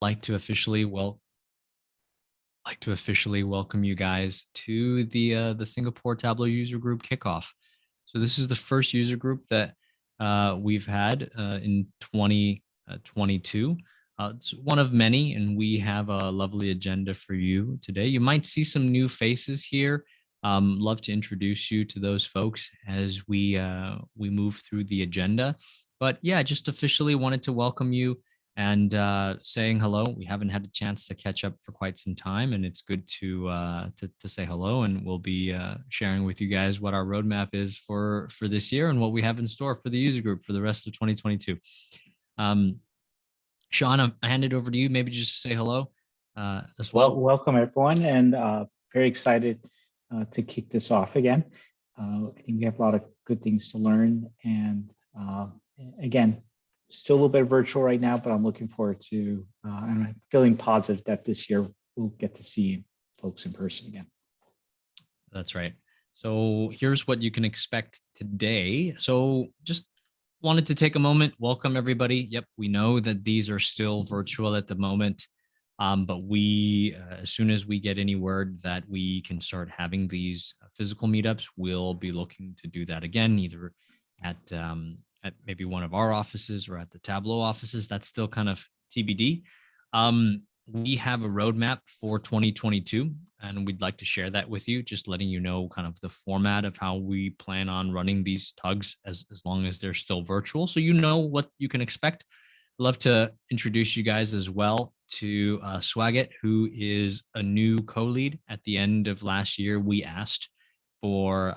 like to officially welcome you guys to the Singapore Tableau user group kickoff. So this is the first user group that we've had in 2022. It's one of many, and we have a lovely agenda for you today. You might see some new faces here. Love to introduce you to those folks as we move through the agenda. But yeah, just officially wanted to welcome you and saying hello. We haven't had a chance to catch up for quite some time, and it's good to say hello. And we'll be sharing with you guys what our roadmap is for this year and what we have in store for the user group for the rest of 2022. Sean, I hand it over to you. Maybe just say hello as well. Welcome everyone, and very excited to kick this off again. I think we have a lot of good things to learn, and again, still a little bit virtual right now, but I'm looking forward to, I'm feeling positive that this year we'll get to see folks in person again. That's right. So here's what you can expect today. So just wanted to take a moment, welcome everybody. Yep, we know that these are still virtual at the moment, but we, as soon as we get any word that we can start having these physical meetups, we'll be looking to do that again, either at maybe one of our offices or at the Tableau offices. That's still kind of TBD. We have a roadmap for 2022, and we'd like to share that with you, just letting you know kind of the format of how we plan on running these tugs as long as they're still virtual. So you know what you can expect. I'd love to introduce you guys as well to Swagat, who is a new co-lead. At the end of last year, we asked for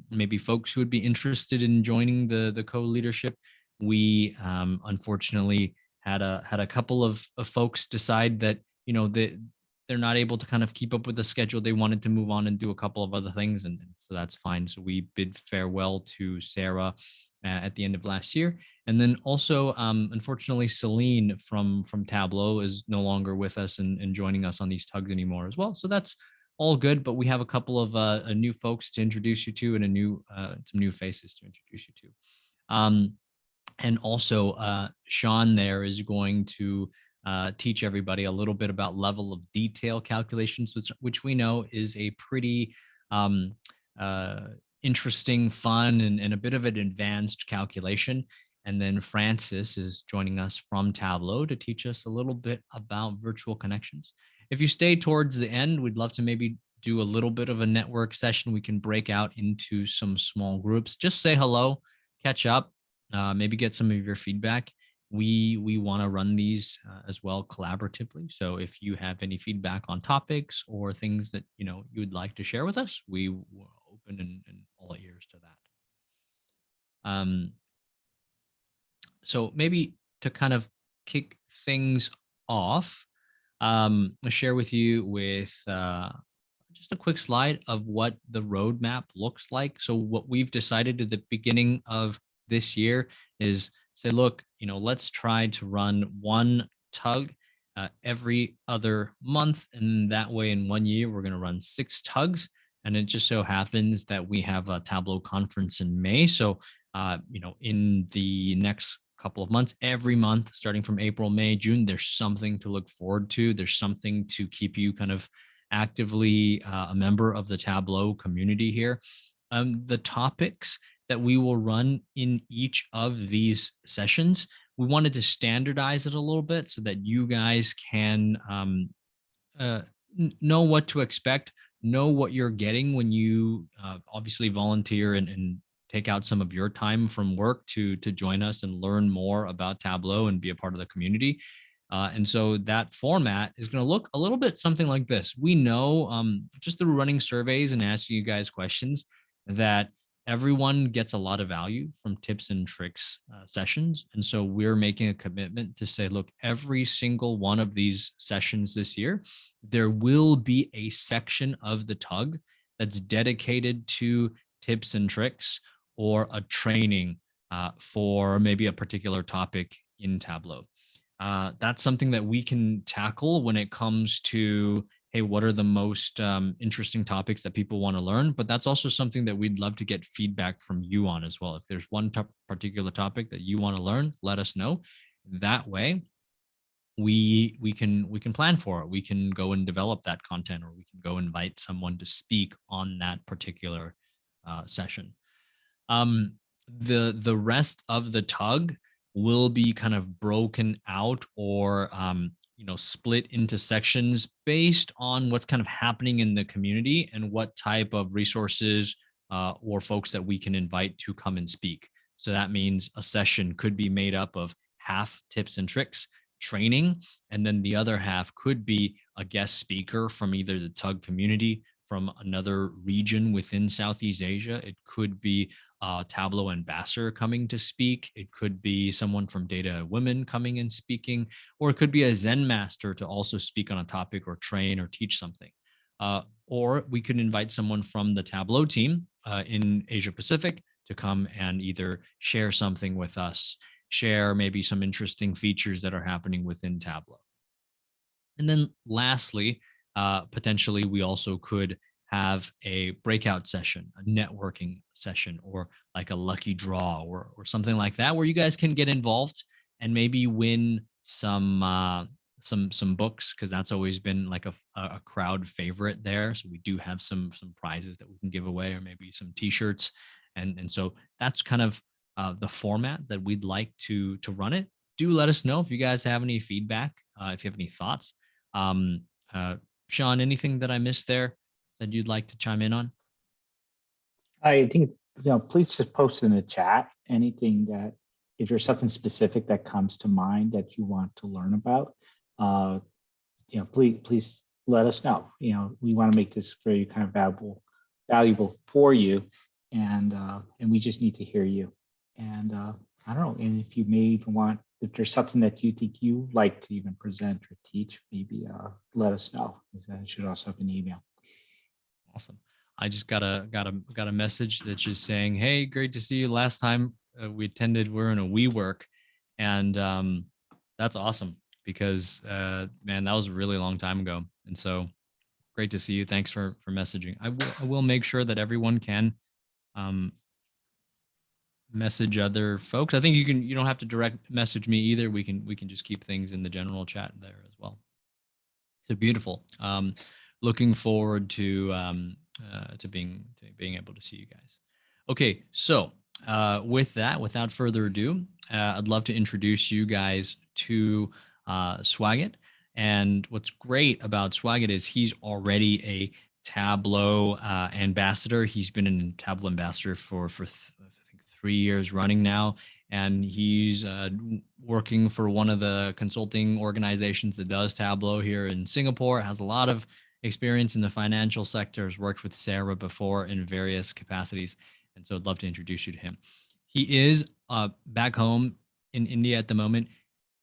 maybe folks who would be interested in joining the co-leadership. We unfortunately had a couple of folks decide that they're not able to kind of keep up with the schedule. They wanted to move on and do a couple of other things, and so that's fine. So we bid farewell to Sarah at the end of last year, and then also unfortunately Celine from Tableau is no longer with us and joining us on these tugs anymore as well. So that's all good, but we have a couple of new folks to introduce you to and some new faces to introduce you to. And also, Sean there is going to teach everybody a little bit about level of detail calculations, which we know is a pretty interesting, fun, and a bit of an advanced calculation. And then Francis is joining us from Tableau to teach us a little bit about virtual connections. If you stay towards the end, we'd love to maybe do a little bit of a network session. We can break out into some small groups. Just say hello, catch up. Maybe get some of your feedback. We want to run these as well collaboratively. So if you have any feedback on topics or things that you would like to share with us, we will open and all ears to that. So maybe to kind of kick things off, I'll share with you with just a quick slide of what the roadmap looks like. So what we've decided at the beginning of this year is say, look, let's try to run one tug every other month. And that way in 1 year, we're going to run 6 tugs. And it just so happens that we have a Tableau conference in May. So, in the next couple of months, every month, starting from April, May, June, there's something to look forward to. There's something to keep you kind of actively a member of the Tableau community here. The topics that we will run in each of these sessions, we wanted to standardize it a little bit so that you guys can know what to expect, know what you're getting when you obviously volunteer and take out some of your time from work to join us and learn more about Tableau and be a part of the community. And so that format is going to look a little bit something like this. We know just through running surveys and asking you guys questions that everyone gets a lot of value from tips and tricks sessions. And so we're making a commitment to say, look, every single one of these sessions this year, there will be a section of the tug that's dedicated to tips and tricks or a training for maybe a particular topic in Tableau. That's something that we can tackle when it comes to, hey, what are the most interesting topics that people want to learn? But that's also something that we'd love to get feedback from you on as well. If there's one particular topic that you want to learn, let us know. That way, we can plan for it. We can go and develop that content, or we can go invite someone to speak on that particular session. The rest of the tug will be kind of broken out, or split into sections based on what's kind of happening in the community and what type of resources or folks that we can invite to come and speak. So that means a session could be made up of half tips and tricks training, and then the other half could be a guest speaker from either the tug community, from another region within Southeast Asia. It could be a Tableau ambassador coming to speak. It could be someone from Data Women coming and speaking, or it could be a Zen master to also speak on a topic or train or teach something. Or we could invite someone from the Tableau team in Asia Pacific to come and either share something with us, share maybe some interesting features that are happening within Tableau. And then lastly, potentially we also could have a breakout session, a networking session, or like a lucky draw, or something like that, where you guys can get involved and maybe win some books, because that's always been like a crowd favorite there. So we do have some prizes that we can give away, or maybe some t-shirts. And so that's kind of the format that we'd like to run it. Do let us know if you guys have any feedback, if you have any thoughts. um, Sean, anything that I missed there that you'd like to chime in on? I think, please just post in the chat anything that, if there's something specific that comes to mind that you want to learn about, please let us know. We want to make this very kind of valuable for you, and we just need to hear you. And I don't know, and if you may even want, if there's something that you think you like to even present or teach, maybe let us know. I should also have an email. Awesome. I just got a message that's just saying, "Hey, great to see you. Last time we attended, we're in a WeWork," and that's awesome, because man, that was a really long time ago, and so great to see you. Thanks for messaging. I will make sure that everyone can um, message other folks. I think you don't have to direct message me either. We can just keep things in the general chat there as well. So beautiful. Looking forward to being able to see you guys. Okay, so with that, without further ado, I'd love to introduce you guys to Swagat. And what's great about Swagat is he's already a Tableau ambassador. He's been a Tableau ambassador for I think 3 years running now, and he's working for one of the consulting organizations that does Tableau here in Singapore. Has a lot of experience in the financial sector, has worked with Sarah before in various capacities, and so I'd love to introduce you to him. He is back home in India at the moment,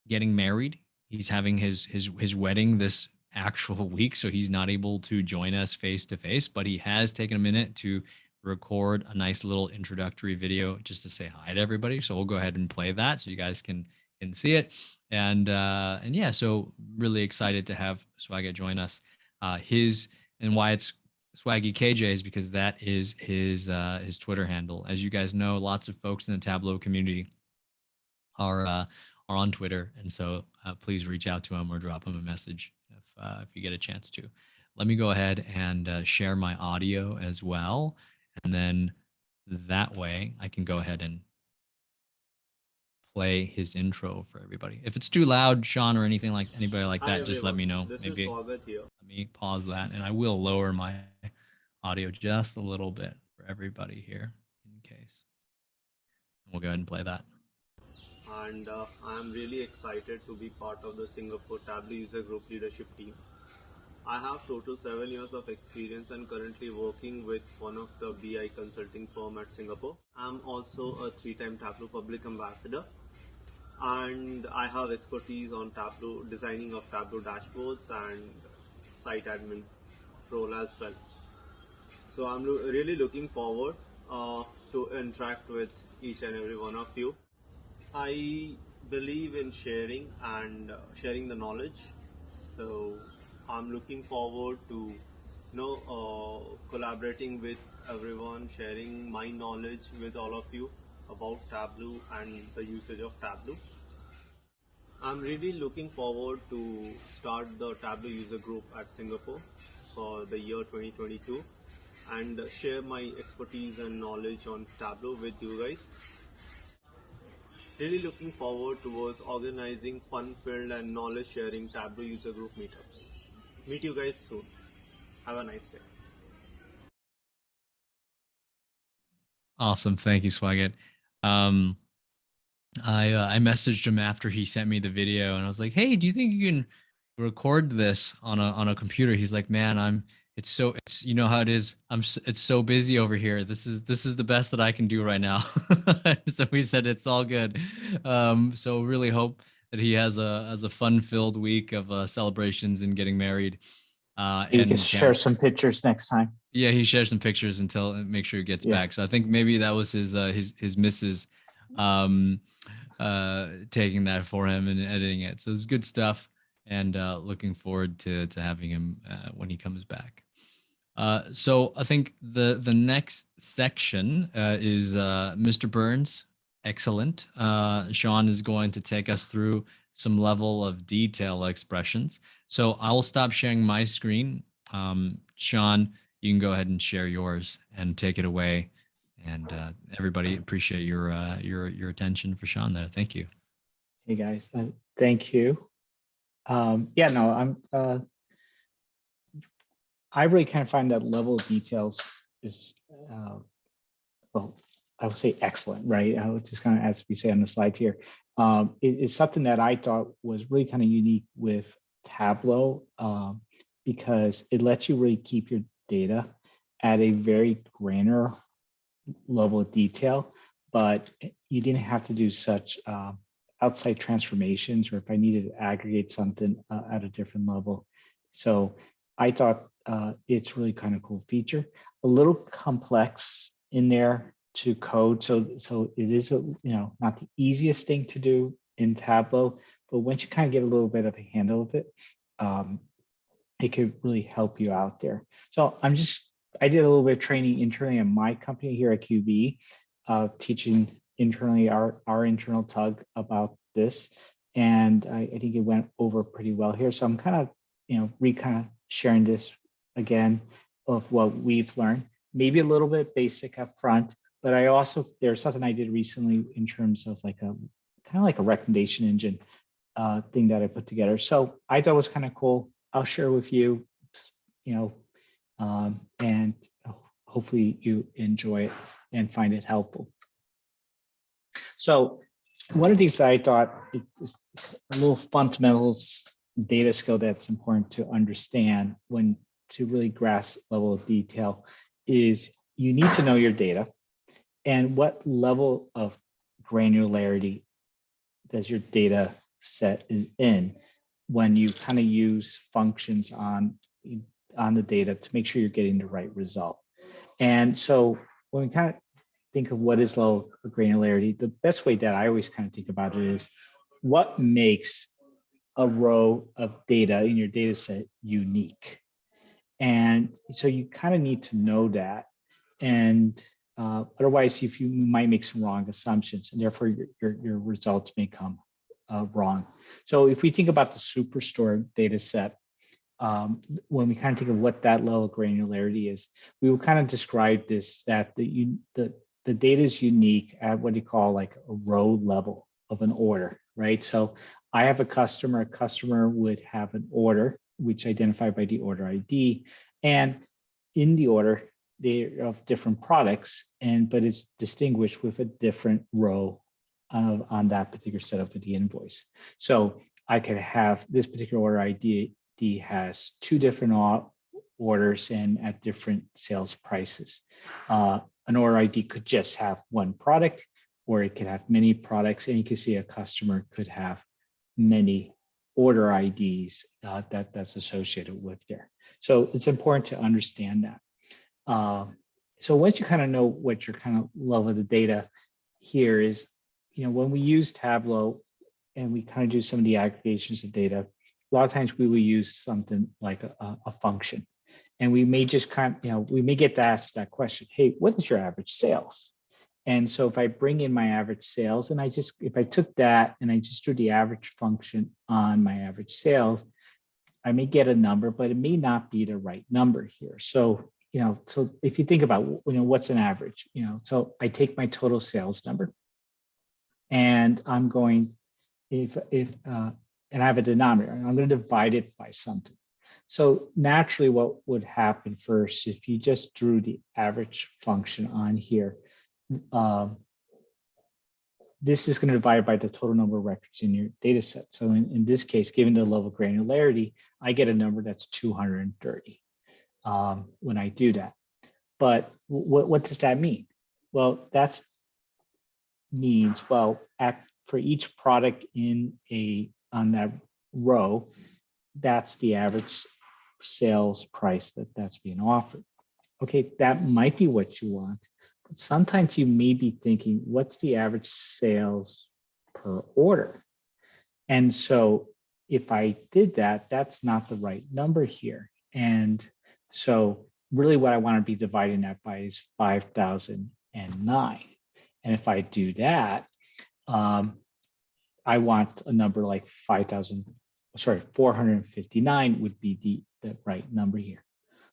getting married. He's having his wedding this actual week, so he's not able to join us face to face, but he has taken a minute to record a nice little introductory video just to say hi to everybody. So we'll go ahead and play that so you guys can see it. And yeah, so really excited to have Swagat join us. And why it's Swaggy KJ is because that is his Twitter handle. As you guys know, lots of folks in the Tableau community are on Twitter, and so please reach out to him or drop him a message if you get a chance to. Let me go ahead and share my audio as well, and then that way I can go ahead and play his intro for everybody. If it's too loud, Sean, or anything like anybody like that, just let me know. This Maybe is Swagat here. let me pause that, and I will lower my audio just a little bit for everybody here in case. And we'll go ahead and play that. And I'm really excited to be part of the Singapore Tableau user group leadership team. I have total 7 years of experience and currently working with one of the BI consulting firm at Singapore. I'm also a 3-time Tableau public ambassador, and I have expertise on Tableau, designing of Tableau dashboards and site admin role as well. So I'm really looking forward to interact with each and every one of you. I believe in sharing and sharing the knowledge. So I'm looking forward to collaborating with everyone, sharing my knowledge with all of you about Tableau and the usage of Tableau. I'm really looking forward to start the Tableau user group at Singapore for the year 2022 and share my expertise and knowledge on Tableau with you guys. Really looking forward towards organizing fun-filled and knowledge-sharing Tableau user group meetups. Meet you guys soon. Have a nice day. Awesome. Thank you, Swagat. Um, I messaged him after he sent me the video and I was like, "Hey, do you think you can record this on a computer?" He's like, "Man, it's you know how it is. It's so busy over here. This is the best that I can do right now." So we said it's all good. So really hope that he has a fun-filled week of celebrations and getting married. You can And share can't some pictures next time. Yeah, he shared some pictures until make sure he gets Yeah. back. So I think maybe that was his missus um taking that for him and editing it. So it's good stuff and looking forward to having him when he comes back. So I think the next section is Mr. Burns. Excellent. Sean is going to take us through some level of detail expressions. So I will stop sharing my screen. Sean, you can go ahead and share yours and take it away. And everybody appreciate your attention for Sean there. Thank you. Hey guys, thank you. Yeah, no, I really kind of find that level of details is, well, I would say excellent, right? I would just kind of, as we say on the slide here, it's something that I thought was really kind of unique with Tableau, because it lets you really keep your data at a very granular level of detail, but you didn't have to do such outside transformations, or if I needed to aggregate something at a different level. So I thought it's really kind of cool feature, a little complex in there to code. So it is, not the easiest thing to do in Tableau, but once you kind of get a little bit of a handle of it, it could really help you out there. So I did a little bit of training internally in my company here at QB, teaching internally our internal tug about this. And I think it went over pretty well here. So I'm kind of, kind of sharing this again of what we've learned, maybe a little bit basic up front, but there's something I did recently in terms of like kind of like a recommendation engine thing that I put together. So I thought it was kind of cool. I'll share with you, and hopefully you enjoy it and find it helpful. So one of the things that I thought is a little fundamental data skill that's important to understand when to really grasp level of detail is you need to know your data and what level of granularity does your data set is in when you kind of use functions on the data to make sure you're getting the right result. And so when we kind of think of what is low granularity, the best way that I always kind of think about it is what makes a row of data in your data set unique. And so you kind of need to know that. And otherwise, if you might make some wrong assumptions, and therefore your results may come wrong. So if we think about the Superstore data set, when we kind of think of what that level of granularity is, we will kind of describe this, that the data is unique at what you call like a row level of an order, right? So I have a customer would have an order, which identified by the order ID, and in the order, they're of different products, but it's distinguished with a different row on that particular setup of the invoice. So I could have this particular order ID has two different orders and at different sales prices. An order ID could just have one product, or it could have many products, and you can see a customer could have many order IDs that's associated with there. So it's important to understand that. So once you kind of know what your kind of level of the data here is, when we use Tableau and we kind of do some of the aggregations of data, a lot of times we will use something like a function. And we may just we may get asked that question, hey, what is your average sales? And so if I bring in my average sales and if I took that and I just do the average function on my average sales, I may get a number, but it may not be the right number here. So, so if you think about, what's an average, so I take my total sales number and I'm going, and I have a denominator, and I'm going to divide it by something. So naturally, what would happen first, if you just drew the average function on here, this is going to divide by the total number of records in your data set. So in this case, given the level of granularity, I get a number that's 230 when I do that. But what does that mean? Well, that means, for each product on that row, that's the average sales price that's being offered. Okay, that might be what you want, but sometimes you may be thinking, what's the average sales per order? And so if I did that, that's not the right number here. And so really what I want to be dividing that by is 5,009. And if I do that, I want a number like 459 would be the right number here.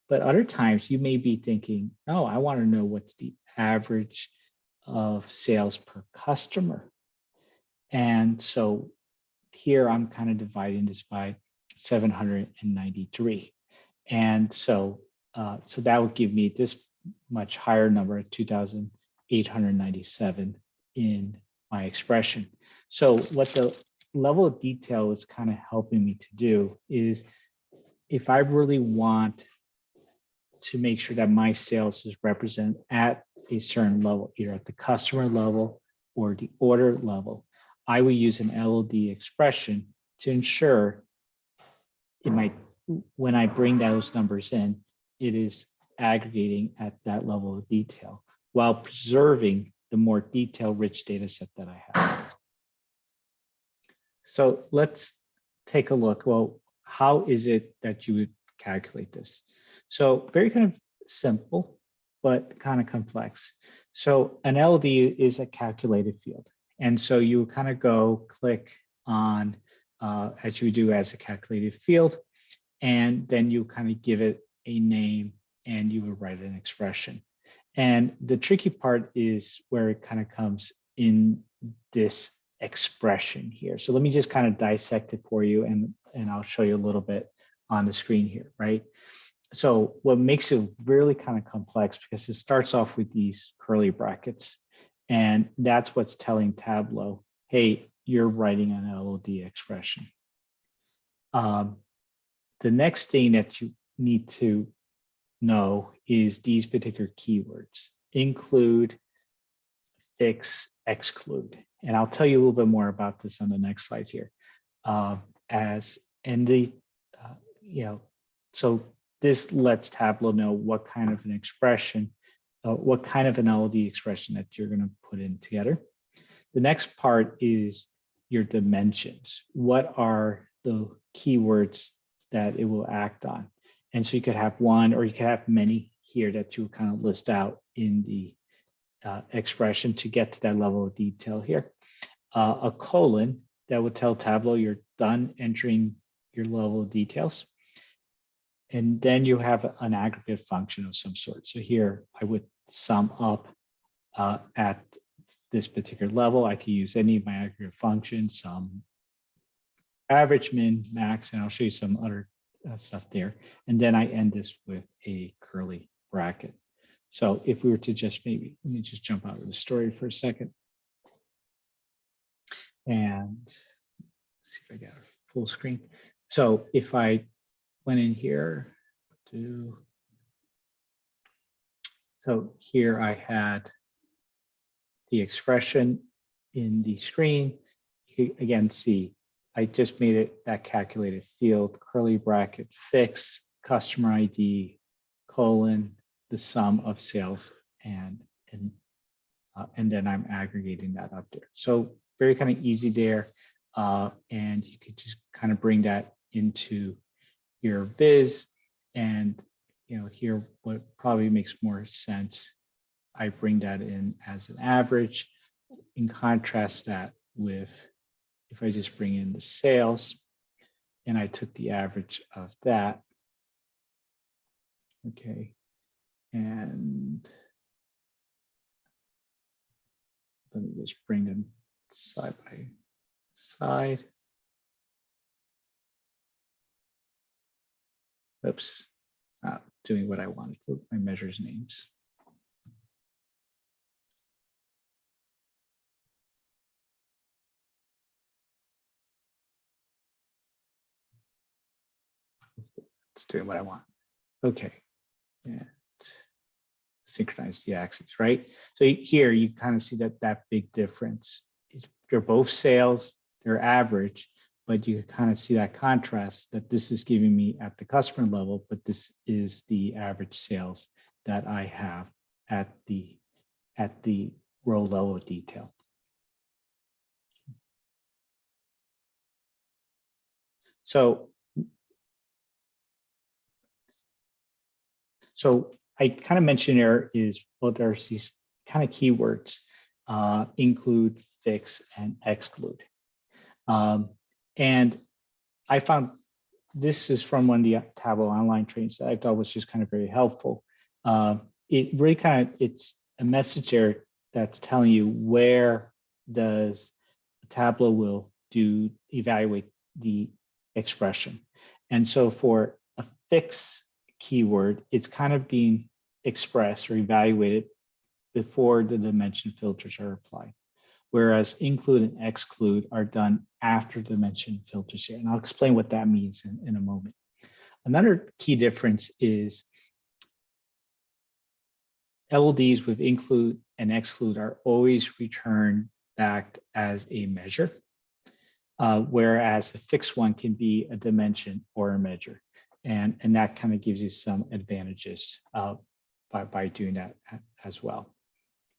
But other times you may be thinking, oh, I want to know what's the average of sales per customer. And so here I'm kind of dividing this by 793. And so that would give me this much higher number, 2,897 in my expression. So what the level of detail is kind of helping me to do is, if I really want to make sure that my sales is represented at a certain level, either at the customer level or the order level, I will use an LOD expression to ensure when I bring those numbers in, it is aggregating at that level of detail while preserving the more detail-rich data set that I have. So let's take a look. Well, how is it that you would calculate this? So very kind of simple, but kind of complex. So an LOD is a calculated field. And so you kind of go click on, as you do as a calculated field, and then you kind of give it a name and you would write an expression. And the tricky part is where it kind of comes in this expression here. So let me just kind of dissect it for you, and I'll show you a little bit on the screen here, right? So what makes it really kind of complex, because it starts off with these curly brackets, and that's what's telling Tableau, hey, you're writing an LOD expression. The next thing that you need to know is these particular keywords: include, fix, exclude. And I'll tell you a little bit more about this on the next slide here. So this lets Tableau know what kind of an expression, what kind of an LOD expression that you're going to put in together. The next part is your dimensions. What are the keywords that it will act on? And so you could have one, or you could have many here that you kind of list out in the expression to get to that level of detail here. A colon that would tell Tableau you're done entering your level of details. And then you have an aggregate function of some sort. So here I would sum up at this particular level. I could use any of my aggregate functions, some average, min, max, and I'll show you some other stuff there. And then I end this with a curly bracket. So if we were to just let me just jump out of the story for a second. And see if I got a full screen. So if I went in here so here I had the expression in the screen. You can again see I just made it that calculated field, curly bracket, fix, customer ID, colon, the sum of sales, and then I'm aggregating that up there. So very kind of easy there. And you could just kind of bring that into your viz. And here what probably makes more sense I bring that in as an average. In contrast that with, if I just bring in the sales and I took the average of that, okay, and let me just bring them side by side. Oops, not doing what I wanted. Put my measures names. It's doing what I want. Okay, and synchronize the axes, right? So here you kind of see that big difference. They're both sales, they're average, but you kind of see that contrast that this is giving me at the customer level, but this is the average sales that I have at the row level of detail. So I kind of mentioned there is, well, there's these kind of keywords, include, fix, and exclude. And I found this is from one of the Tableau online trainings that I thought was just kind of very helpful. It really kind of, it's a message there that's telling you where does Tableau will evaluate the expression. And so for a fix keyword, it's kind of being expressed or evaluated before the dimension filters are applied. Whereas include and exclude are done after dimension filters here. And I'll explain what that means in a moment. Another key difference is LODs with include and exclude are always returned back as a measure, whereas a fixed one can be a dimension or a measure. And that kind of gives you some advantages by doing that as well.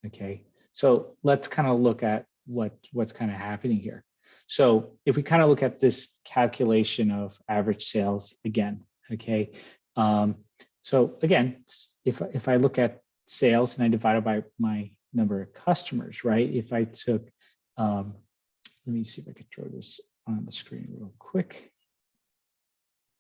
Okay, so let's kind of look at what's kind of happening here. So if we kind of look at this calculation of average sales again, okay. So again, if I look at sales and I divide it by my number of customers, right? If I took, let me see if I could throw this on the screen real quick,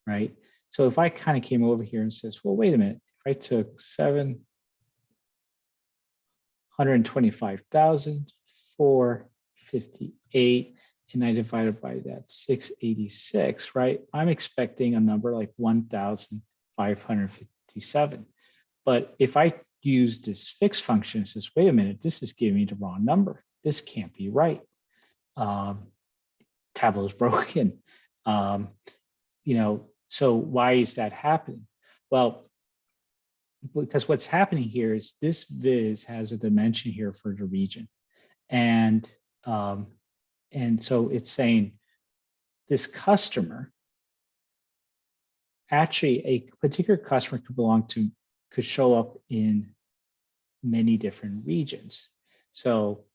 right? So if I kind of came over here and says, well, wait a minute, if I took 725,458 and I divided by that 686, right? I'm expecting a number like 1,557. But if I use this fixed function, it says, wait a minute, this is giving me the wrong number. This can't be right. Tableau is broken. So why is that happening? Well, because what's happening here is this viz has a dimension here for the region. And so it's saying this customer, actually a particular customer could show up in many different regions. So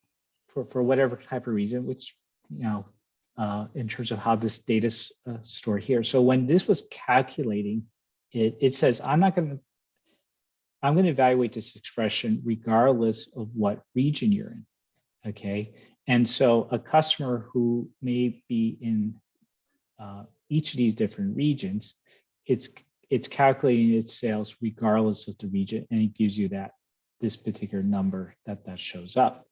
for whatever type of region, which, in terms of how this data is stored here. So when this was calculating, it says, I'm going to evaluate this expression regardless of what region you're in, okay? And so a customer who may be in each of these different regions, it's calculating its sales regardless of the region, and it gives you this particular number that shows up,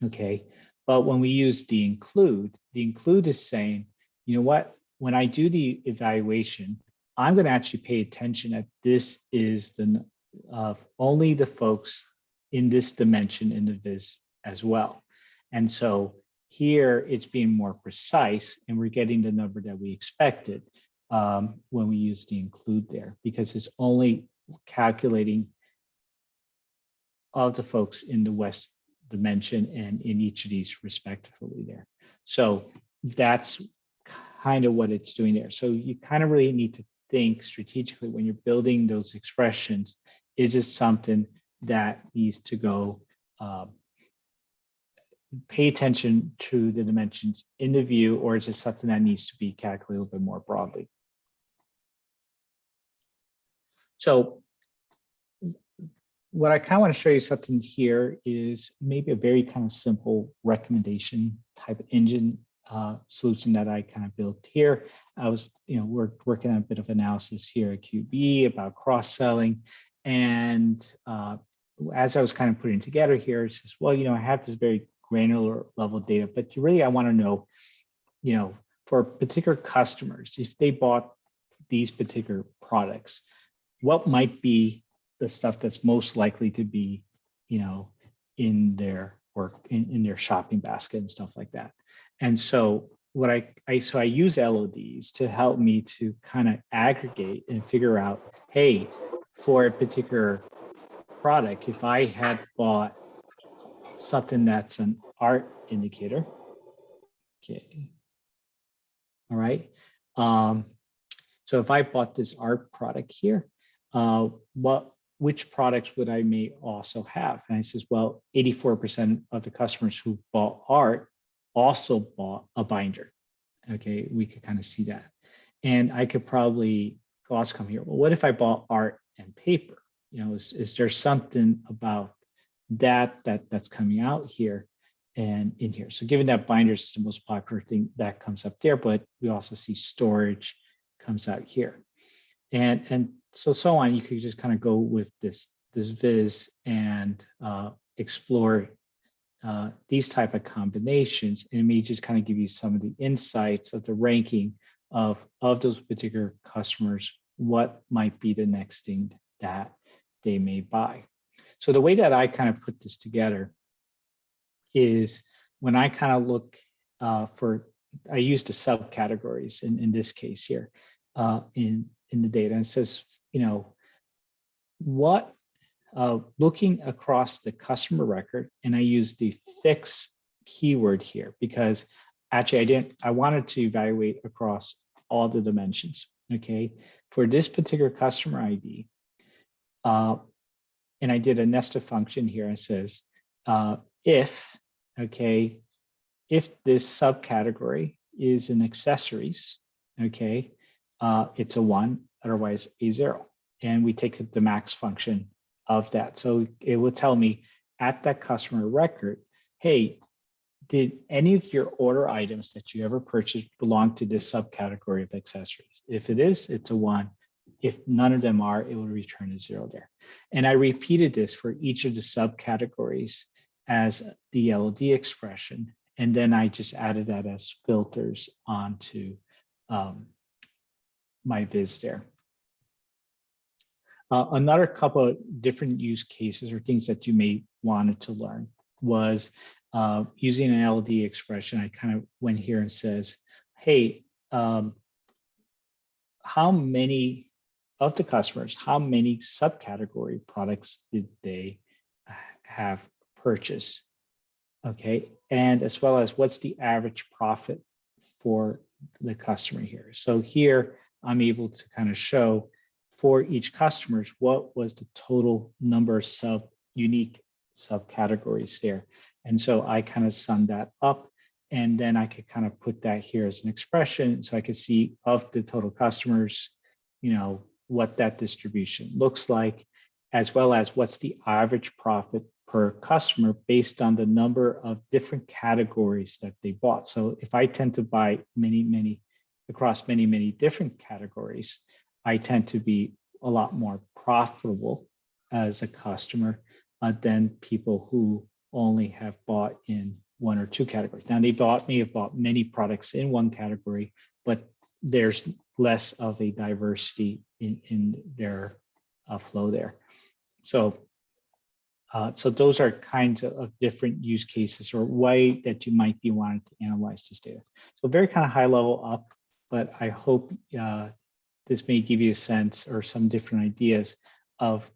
okay? But when we use the include is saying, you know what, when I do the evaluation, I'm going to actually pay attention that this is only the folks in this dimension in the viz as well. And so here it's being more precise and we're getting the number that we expected when we use the include there, because it's only calculating of the folks in the west dimension and in each of these respectively there. So that's kind of what it's doing there. So you kind of really need to think strategically when you're building those expressions. Is it something that needs to go pay attention to the dimensions in the view, or is it something that needs to be calculated a little bit more broadly? So what I kind of want to show you something here is maybe a very kind of simple recommendation type of engine solution that I kind of built here. I was, we're working on a bit of analysis here at QB about cross-selling. And as I was kind of putting together here, it says, well, I have this very granular level data, but I want to know, for particular customers, if they bought these particular products, what might be the stuff that's most likely to be, in their work, in their shopping basket and stuff like that. And so what I use LODs to help me to kind of aggregate and figure out, hey, for a particular product, if I had bought something that's an art indicator, okay, all right. So if I bought this art product here, which products would I may also have? And I says, well, 84% of the customers who bought art also bought a binder. Okay, we could kind of see that. And I could probably also come here. Well, what if I bought art and paper? Is there something about that's coming out here and in here? So given that binder is the most popular thing, that comes up there, but we also see storage comes out here. And so on, you could just kind of go with this viz and explore these type of combinations, and it may just kind of give you some of the insights of the ranking of those particular customers, what might be the next thing that they may buy. So the way that I kind of put this together is when I kind of look I use the subcategories in this case here in the data, and it says, what looking across the customer record, and I use the fix keyword here because actually I wanted to evaluate across all the dimensions. Okay, for this particular customer ID, and I did a nested function here. It says if this subcategory is in accessories, okay, it's a 1, otherwise a 0. And we take the max function of that. So it will tell me at that customer record, hey, did any of your order items that you ever purchased belong to this subcategory of accessories? If it is, it's a 1. If none of them are, it will return a 0 there. And I repeated this for each of the subcategories as the LOD expression. And then I just added that as filters onto my viz there. Another couple of different use cases or things that you may wanted to learn was using an LOD expression. I kind of went here and says, hey, how many of the customers, how many subcategory products did they have purchased? Okay, and as well as what's the average profit for the customer here. So here I'm able to kind of show for each customers what was the total number of unique subcategories there. And so I kind of summed that up, and then I could kind of put that here as an expression so I could see of the total customers, what that distribution looks like, as well as what's the average profit per customer based on the number of different categories that they bought. So if I tend to buy across many different categories, I tend to be a lot more profitable as a customer than people who only have bought in 1 or 2 categories. Now may have bought many products in one category, but there's less of a diversity in their flow there. So those are kinds of different use cases or way that you might be wanting to analyze this data. So very kind of high level up, but I hope this may give you a sense or some different ideas of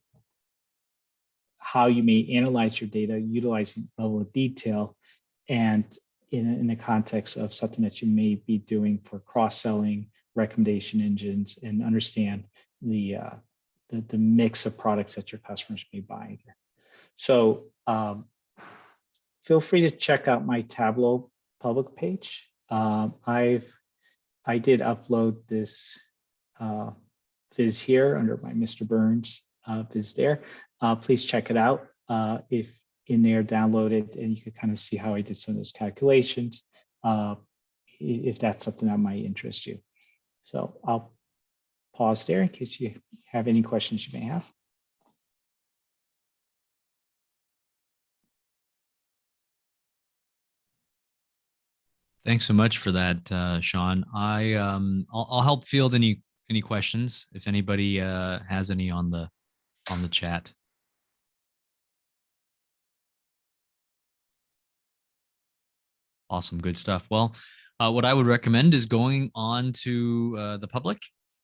how you may analyze your data utilizing level of detail and in the context of something that you may be doing for cross-selling, recommendation engines, and understand the mix of products that your customers may buy. So feel free to check out my Tableau public page. I did upload this viz here under my Mr. Burns is there. Please check it out. If in there, download it, and you can kind of see how I did some of those calculations, if that's something that might interest you. So I'll pause there in case you have any questions you may have. Thanks so much for that, Sean. I'll help field any questions if anybody has any on the chat. Awesome, good stuff. Well, what I would recommend is going on to the public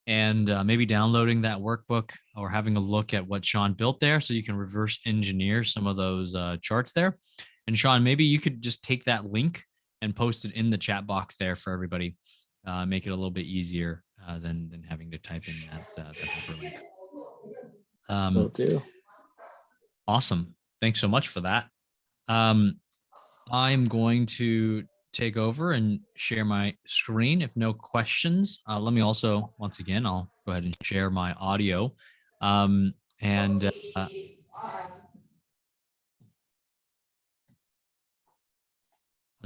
and maybe downloading that workbook or having a look at what Sean built there, so you can reverse engineer some of those charts there. And Sean, maybe you could just take that link and post it in the chat box there for everybody. Make it a little bit easier than having to type in that hyperlink. Will do. Awesome. Thanks so much for that. I'm going to take over and share my screen. If no questions, let me also, once again, I'll go ahead and share my audio. I'll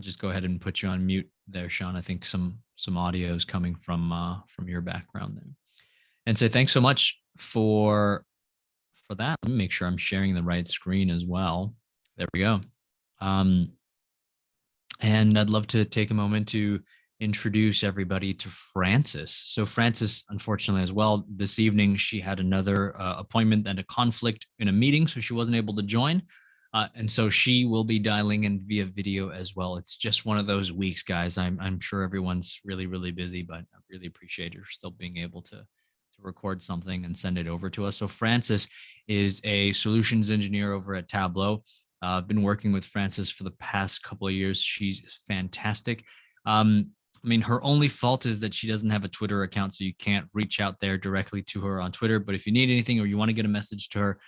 just go ahead and put you on mute there, Sean. I think some audio is coming from your background there. And say thanks so much for that. Let me make sure I'm sharing the right screen as well. There we go. And I'd love to take a moment to introduce everybody to Frances. So Frances, unfortunately as well, this evening, she had another appointment and a conflict in a meeting, so she wasn't able to join. And so she will be dialing in via video as well. It's just one of those weeks, guys. I'm sure everyone's really, really busy, but I really appreciate her still being able to record something and send it over to us. So Frances is a solutions engineer over at Tableau. I've been working with Frances for the past couple of years. She's fantastic. I mean, her only fault is that she doesn't have a Twitter account, so you can't reach out there directly to her on Twitter. But if you need anything or you want to get a message to her,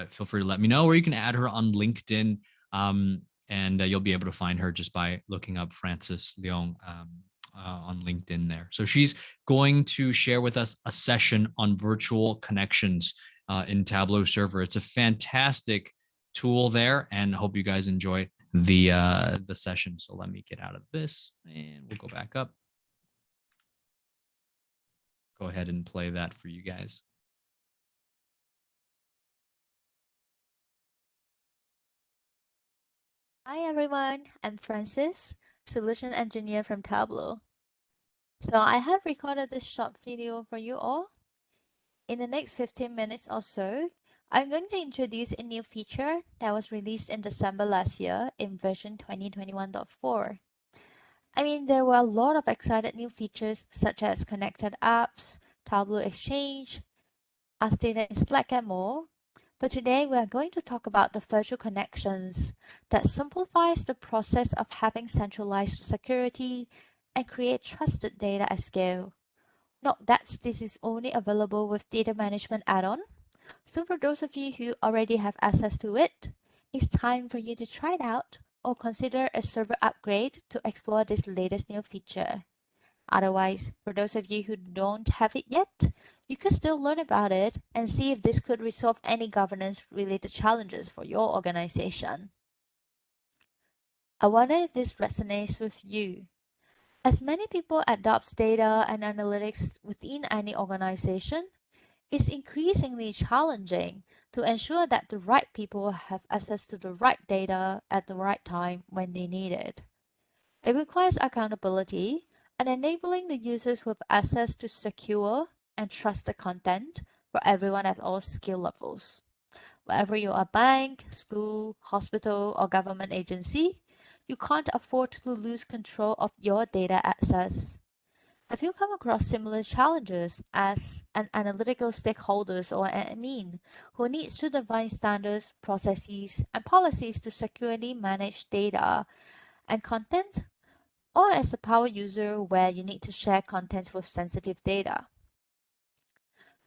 feel free to let me know, or you can add her on LinkedIn, and you'll be able to find her just by looking up Frances Leung on LinkedIn there. So she's going to share with us a session on virtual connections in Tableau Server. It's a fantastic tool there, and hope you guys enjoy the session. So let me get out of this and we'll go back up. Go ahead and play that for you guys. Hi everyone, I'm Frances, Solution Engineer from Tableau. So I have recorded this short video for you all. In the next 15 minutes or so, I'm going to introduce a new feature that was released in December last year in version 2021.4. I mean, there were a lot of excited new features such as connected apps, Tableau Exchange, Ask Data in Slack and more. But today we are going to talk about the virtual connections that simplifies the process of having centralized security and create trusted data at scale. Note that this is only available with data management add-on. So for those of you who already have access to it, it's time for you to try it out or consider a server upgrade to explore this latest new feature. Otherwise, for those of you who don't have it yet, you could still learn about it and see if this could resolve any governance-related challenges for your organization. I wonder if this resonates with you. As many people adopt data and analytics within any organization, it's increasingly challenging to ensure that the right people have access to the right data at the right time when they need it. It requires accountability and enabling the users with access to secure and trusted content for everyone at all skill levels. Whether you're a bank, school, hospital, or government agency, you can't afford to lose control of your data access. Have you come across similar challenges as an analytical stakeholders or an admin who needs to define standards, processes, and policies to securely manage data and content? Or as a power user where you need to share contents with sensitive data?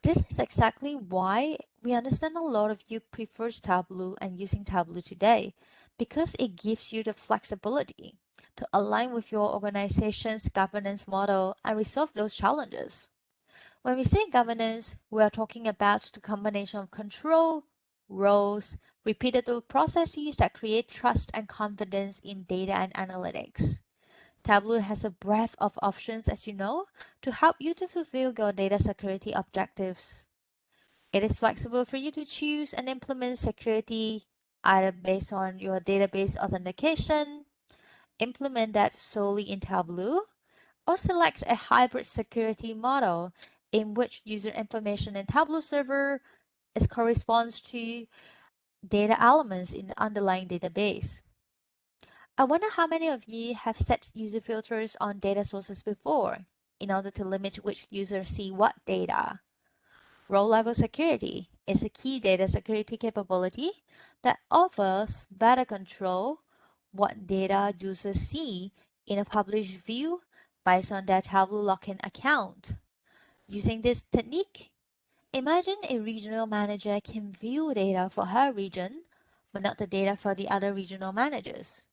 This is exactly why we understand a lot of you prefers Tableau and using Tableau today, because it gives you the flexibility to align with your organization's governance model and resolve those challenges. When we say governance, we are talking about the combination of control, roles, repeatable processes that create trust and confidence in data and analytics. Tableau has a breadth of options, as you know, to help you to fulfill your data security objectives. It is flexible for you to choose and implement security either based on your database authentication, implement that solely in Tableau, or select a hybrid security model in which user information in Tableau server is corresponds to data elements in the underlying database. I wonder how many of you have set user filters on data sources before in order to limit which users see what data. Row-level security is a key data security capability that offers better control what data users see in a published view based on their Tableau login account. Using this technique, imagine a regional manager can view data for her region, but not the data for the other regional managers.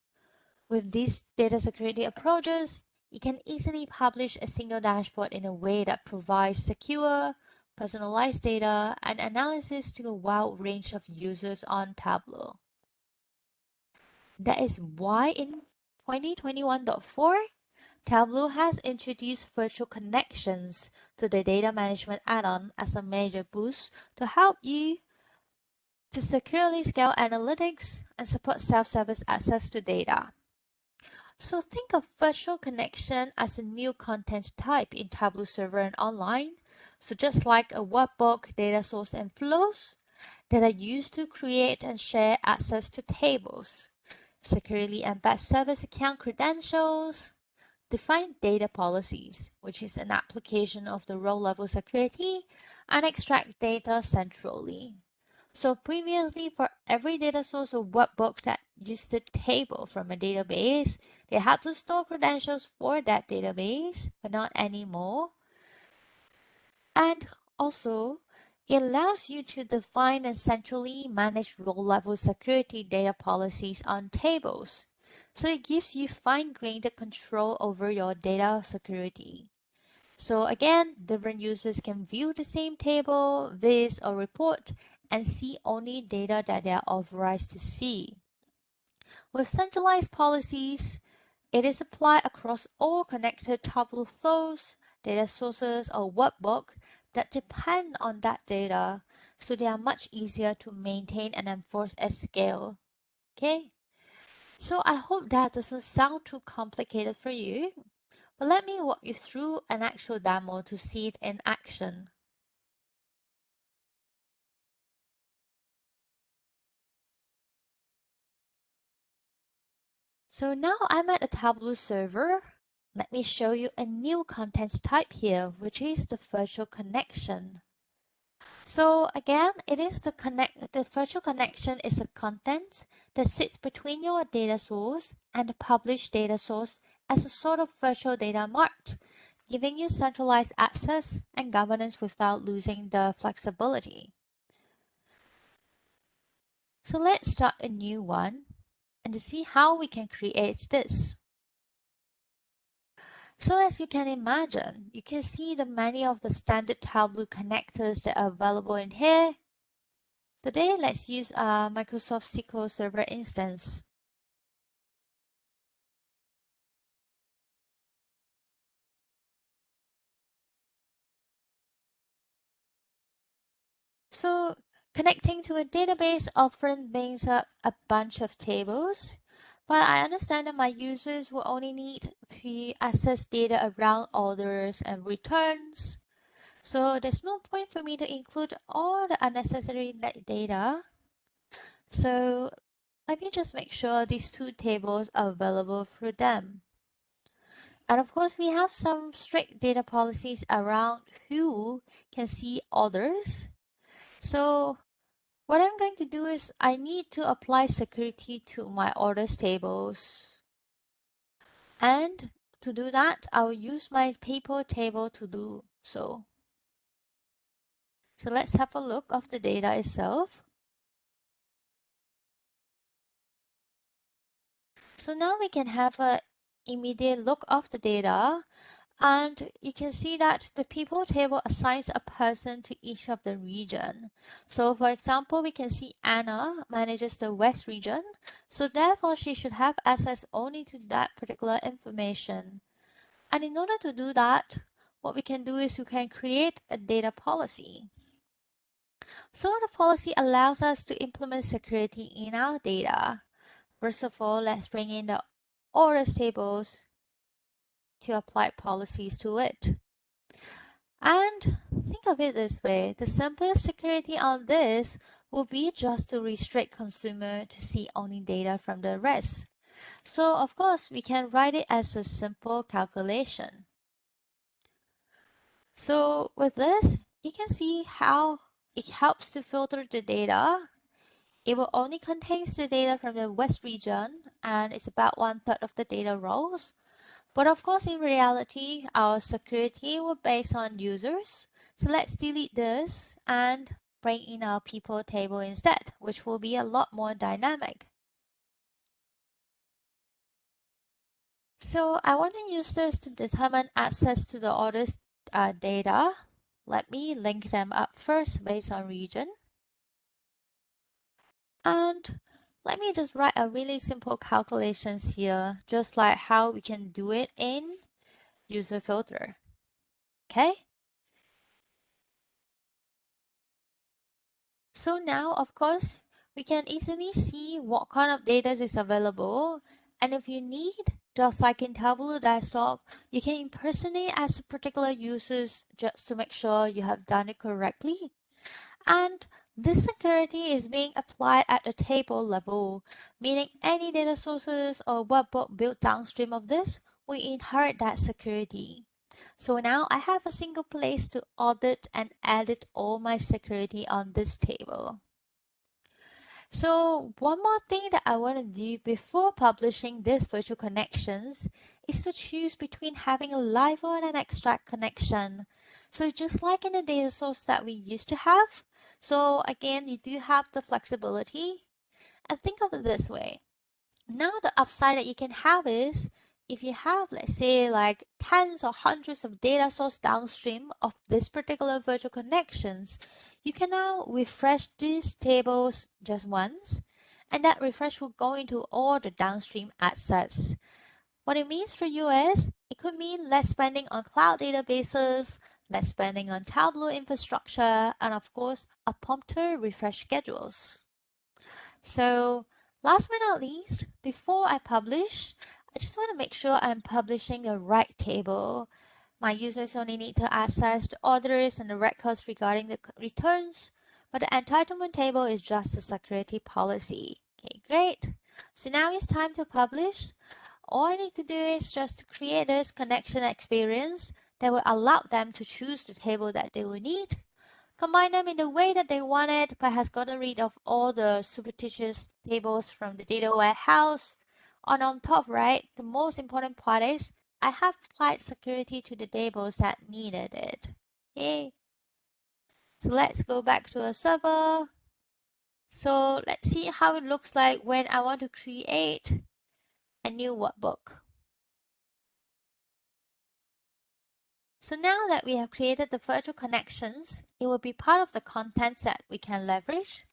With these data security approaches, you can easily publish a single dashboard in a way that provides secure, personalized data and analysis to a wide range of users on Tableau. That is why in 2021.4, Tableau has introduced virtual connections to the data management add-on as a major boost to help you to securely scale analytics and support self-service access to data. So think of virtual connection as a new content type in Tableau Server and online. So just like a webhook, data source, and flows that are used to create and share access to tables, securely embed service account credentials, define data policies, which is an application of the row-level security, and extract data centrally. So previously, for every data source or webhook that used a table from a database, they had to store credentials for that database, but not anymore. And also, it allows you to define and centrally manage row-level security data policies on tables. So it gives you fine-grained control over your data security. So again, different users can view the same table, viz, or report and see only data that they are authorized to see. With centralized policies, it is applied across all connected Tableau flows, data sources, or webhook that depend on that data, so they are much easier to maintain and enforce at scale. Okay? So I hope that doesn't sound too complicated for you, but let me walk you through an actual demo to see it in action. So now I'm at a Tableau server. Let me show you a new content type here, which is the virtual connection. So again, the virtual connection is a content that sits between your data source and the published data source as a sort of virtual data mart, giving you centralized access and governance without losing the flexibility. So let's start a new one and to see how we can create this. So as you can imagine, you can see the many of the standard Tableau connectors that are available in here. Today, let's use a Microsoft SQL Server instance. So connecting to a database often brings up a bunch of tables, but I understand that my users will only need to access data around orders and returns. So there's no point for me to include all the unnecessary data. So let me just make sure these two tables are available for them. And of course, we have some strict data policies around who can see orders. So what I'm going to do is I need to apply security to my orders tables. And to do that, I'll use my people table to do so. So let's have a look of the data itself. So now we can have an immediate look of the data. And you can see that the people table assigns a person to each of the region. So for example, we can see Anna manages the West region. So therefore, she should have access only to that particular information. And in order to do that, what we can do is we can create a data policy. So the policy allows us to implement security in our data. First of all, let's bring in the orders tables to apply policies to it. And think of it this way, the simplest security on this will be just to restrict consumer to see only data from the rest. So of course, we can write it as a simple calculation. So with this, you can see how it helps to filter the data. It will only contains the data from the West region and it's about 1/3 of the data rows. But of course, in reality, our security will based on users. So let's delete this and bring in our people table instead, which will be a lot more dynamic. So I want to use this to determine access to the orders data. Let me link them up first based on region. And let me just write a really simple calculations here, just like how we can do it in user filter. Okay. So now, of course, we can easily see what kind of data is available. And if you need, just like in Tableau desktop, you can impersonate as particular users just to make sure you have done it correctly. And this security is being applied at the table level, meaning any data sources or webhook built downstream of this will inherit that security. So now I have a single place to audit and edit all my security on this table. So one more thing that I want to do before publishing these virtual connections is to choose between having a live one and extract connection. So just like in the data source that we used to have, so again, you do have the flexibility. And think of it this way. Now the upside that you can have is if you have, let's say, like tens or hundreds of data source downstream of this particular virtual connections, you can now refresh these tables just once, and that refresh will go into all the downstream assets. What it means for you is it could mean less spending on cloud databases, less spending on Tableau infrastructure, and of course, a prompter refresh schedules. So last but not least, before I publish, I just want to make sure I'm publishing the right table. My users only need to access the orders and the records regarding the returns, but the entitlement table is just a security policy. Okay, great. So now it's time to publish. All I need to do is just to create this connection experience that will allow them to choose the table that they will need, combine them in the way that they want it, but has gotten rid of all the superstitious tables from the data warehouse. And on top, right, the most important part is I have applied security to the tables that needed it. Okay, so let's go back to a server. So let's see how it looks like when I want to create a new workbook. So now that we have created the virtual connections, it will be part of the contents that we can leverage.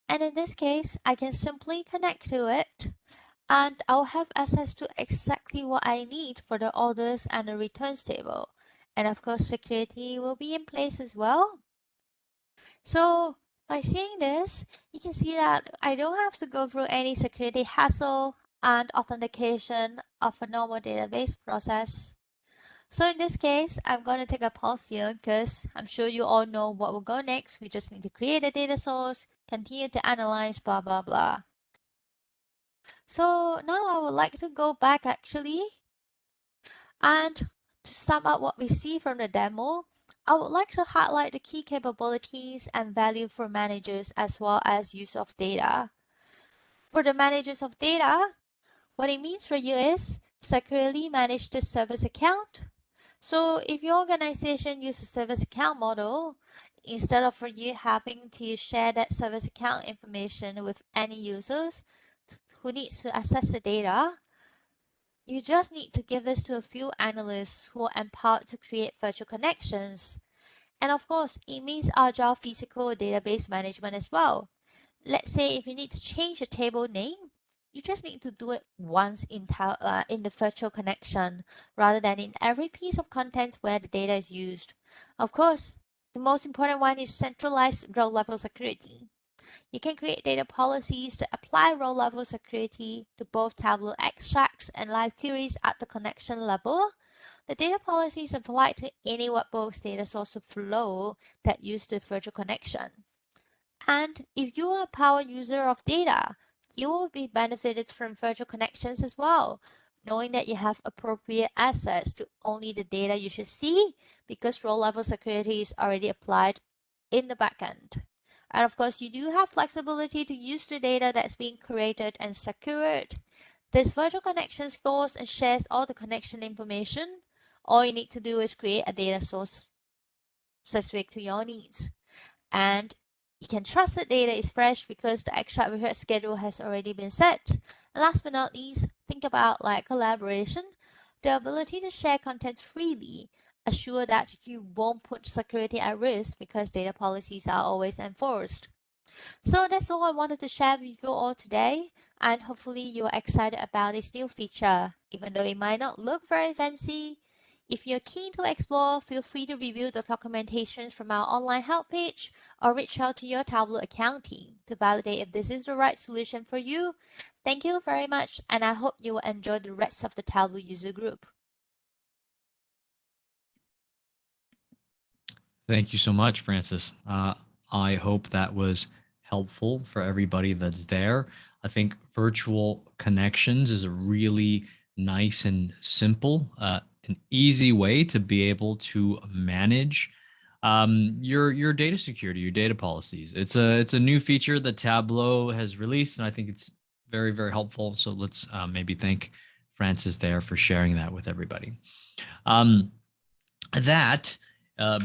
And in this case, I can simply connect to it and I'll have access to exactly what I need for the orders and the returns table. And of course, security will be in place as well. So by seeing this, you can see that I don't have to go through any security hassle and authentication of a normal database process. So in this case, I'm going to take a pause here because I'm sure you all know what will go next. We just need to create a data source, continue to analyze, blah, blah, blah. So now I would like to go back actually. And to sum up what we see from the demo, I would like to highlight the key capabilities and value for managers as well as use of data. For the managers of data, what it means for you is securely manage the service account. So if your organization uses a service account model, instead of for you having to share that service account information with any users who needs to access the data, You just need to give this to a few analysts who are empowered to create virtual connections. And of course, it means agile physical database management as well. Let's say if you need to change a table name, you just need to do it once in the virtual connection rather than in every piece of content where the data is used. Of course, the most important one is centralized row level security. You can create data policies to apply row level security to both Tableau extracts and live queries at the connection level. The data policies apply to any web-based data source flow that use the virtual connection. And if you are a power user of data, you will be benefited from virtual connections as well, knowing that you have appropriate access to only the data you should see because row level security is already applied in the backend. And of course, you do have flexibility to use the data that's being created and secured. This virtual connection stores and shares all the connection information. All you need to do is create a data source specific to your needs. And you can trust that data is fresh because the extract rehearse schedule has already been set. And last but not least, think about like collaboration, the ability to share contents freely. Assure that you won't put security at risk because data policies are always enforced. So that's all I wanted to share with you all today, and hopefully you're excited about this new feature, even though it might not look very fancy. If you're keen to explore, feel free to review the documentation from our online help page or reach out to your Tableau account team to validate if this is the right solution for you. Thank you very much, and I hope you will enjoy the rest of the Tableau user group. Thank you so much, Francis. I hope that was helpful for everybody that's there. I think virtual connections is a really nice and simple, an easy way to be able to manage your data security, your data policies. It's a new feature that Tableau has released, and I think it's very, very helpful. So let's maybe thank Francis there for sharing that with everybody. That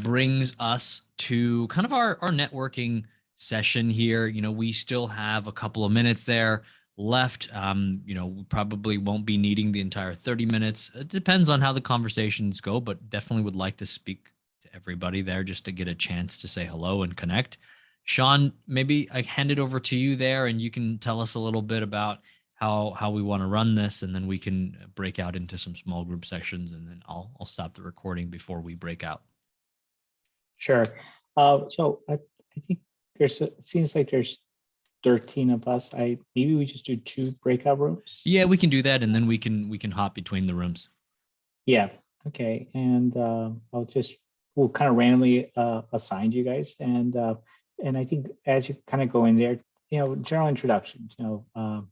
brings us to kind of our networking session here. You know, we still have a couple of minutes there left. You know, we probably won't be needing the entire 30 minutes. It depends on how the conversations go, but definitely would like to speak to everybody there just to get a chance to say hello and connect. Sean, maybe I hand it over to you there and you can tell us a little bit about how we want to run this, and then we can break out into some small group sessions, and then I'll stop the recording before we break out. Sure. So I think it seems like there's 13 of us. Maybe we just do 2 breakout rooms. Yeah, we can do that, and then we can hop between the rooms. Yeah. Okay. And we'll kind of randomly assign you guys, and I think as you kind of go in there, you know, general introductions, you know,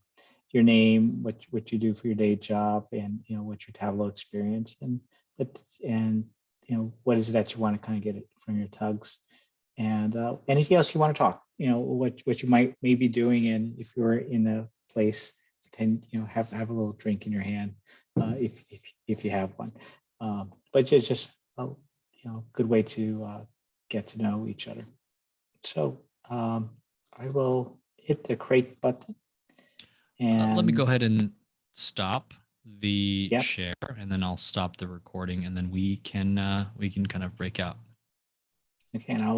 your name, what you do for your day job, and you know what's your Tableau experience, and you know what is it that you want to kind of get it from your tugs, and anything else you want to talk, you know, what you might be doing, and if you're in a place, can you know have a little drink in your hand, if you have one, but just you know, good way to get to know each other. So I will hit the create button. And let me go ahead and stop the Yep. share, and then I'll stop the recording, and then we can kind of break out. Okay, and I'll